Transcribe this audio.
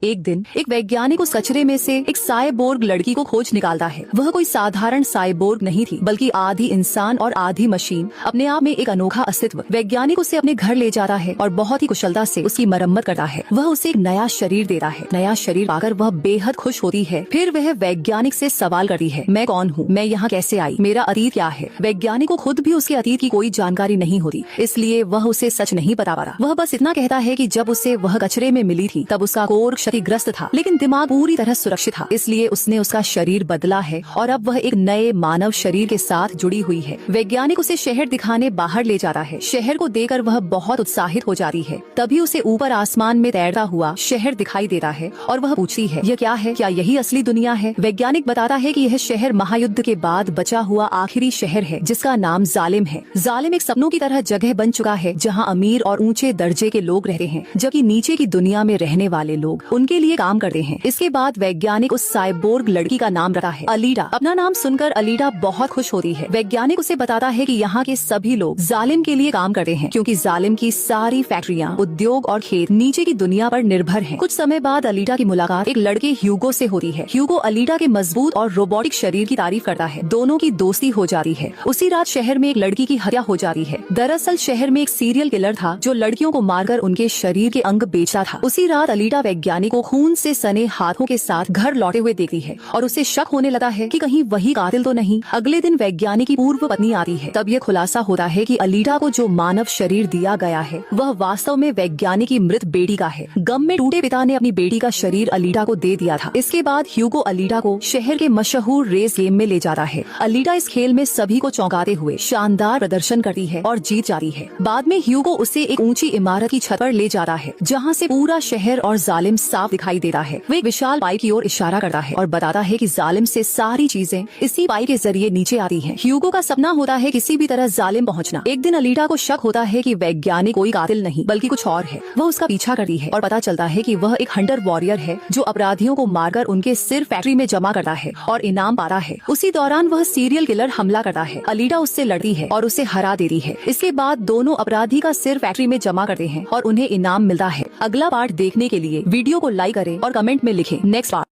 एक दिन एक वैज्ञानिक उस कचरे में से एक साइबोर्ग लड़की को खोज निकालता है। वह कोई साधारण साइबोर्ग नहीं थी, बल्कि आधी इंसान और आधी मशीन, अपने आप में एक अनोखा अस्तित्व। वैज्ञानिक उसे अपने घर ले जाता है और बहुत ही कुशलता से उसकी मरम्मत करता है। वह उसे एक नया शरीर देता है। नया शरीर पाकर वह बेहद खुश होती है। फिर वह वैज्ञानिक से सवाल करती है, मैं कौन हूँ, मैं यहाँ कैसे आई, मेरा अतीत क्या है। वैज्ञानिक को खुद भी उसके अतीत की कोई जानकारी नहीं होती, इसलिए वह उसे सच नहीं बता पा रहा। वह बस इतना कहता है कि जब उसे वह कचरे में मिली थी तब उसका कोर क्षतिग्रस्त था, लेकिन दिमाग पूरी तरह सुरक्षित था। इसलिए उसने उसका शरीर बदला है और अब वह एक नए मानव शरीर के साथ जुड़ी हुई है। वैज्ञानिक उसे शहर दिखाने बाहर ले जाता है। शहर को देखकर वह बहुत उत्साहित हो जाती है। तभी उसे ऊपर आसमान में तैरता हुआ शहर दिखाई देता है और वह पूछती है, यह क्या है, क्या यही असली दुनिया है। वैज्ञानिक बताता है कि यह शहर महायुद्ध के बाद बचा हुआ आखिरी शहर है, जिसका नाम जालिम है। जालिम एक सपनों की तरह जगह बन चुका है, जहाँ अमीर और ऊंचे दर्जे के लोग रहते हैं, जबकि नीचे की दुनिया में रहने वाले लोग उनके लिए काम करते हैं। इसके बाद वैज्ञानिक उस साइबोर्ग लड़की का नाम रखता है अलीडा। अपना नाम सुनकर अलीडा बहुत खुश होती है। वैज्ञानिक उसे बताता है कि यहाँ के सभी लोग जालिम के लिए काम करते हैं, क्योंकि जालिम की सारी फैक्ट्रियाँ, उद्योग और खेत नीचे की दुनिया पर निर्भर हैं। कुछ समय बाद अलीडा की मुलाकात एक लड़के ह्यूगो से होती है। ह्यूगो अलीडा के मजबूत और रोबोटिक शरीर की तारीफ करता है। दोनों की दोस्ती हो जाती है। उसी रात शहर में एक लड़की की हत्या हो जाती है। दरअसल शहर में एक सीरियल किलर था जो लड़कियों को मारकर उनके शरीर के अंग बेचता था। उसी रात अलीडा वैज्ञानिक को खून से सने हाथों के साथ घर लौटे हुए देखती है और उसे शक होने लगा है कि कहीं वही कातिल तो नहीं। अगले दिन वैज्ञानिक की पूर्व पत्नी आती है। तब यह खुलासा होता है कि अलीडा को जो मानव शरीर दिया गया है वह वास्तव में वैज्ञानिक की मृत बेटी का है। गम में टूटे पिता ने अपनी बेटी का शरीर अलीडा को दे दिया था। इसके बाद ह्यूगो अलीडा को शहर के मशहूर रेस गेम में ले जाता है। अलीडा इस खेल में सभी को चौंकाते हुए शानदार प्रदर्शन करती है और जीत जाती है। बाद में ह्यूगो उसे एक ऊंची इमारत की छत पर ले जाता है, जहाँ से पूरा शहर और जालिम साफ दिखाई देता है। वे एक विशाल पाइप की ओर इशारा करता है और बताता है कि जालिम से सारी चीजें इसी पाइप के जरिए नीचे आती हैं। ह्यूगो का सपना होता है किसी भी तरह जालिम पहुंचना। एक दिन अलीडा को शक होता है कि वैज्ञानिक कोई कातिल नहीं बल्कि कुछ और है। वह उसका पीछा करती है और पता चलता है कि वह एक हंटर वॉरियर है जो अपराधियों को मारकर उनके सिर फैक्ट्री में जमा करता है और इनाम पाता है। उसी दौरान वह सीरियल किलर हमला करता है। अलीडा उससे लड़ती है और उसे हरा देती है। इसके बाद दोनों अपराधी का सिर फैक्ट्री में जमा करते हैं और उन्हें इनाम मिलता है। अगला पार्ट देखने के लिए वीडियो को लाइक करें और कमेंट में लिखें नेक्स्ट पार्ट।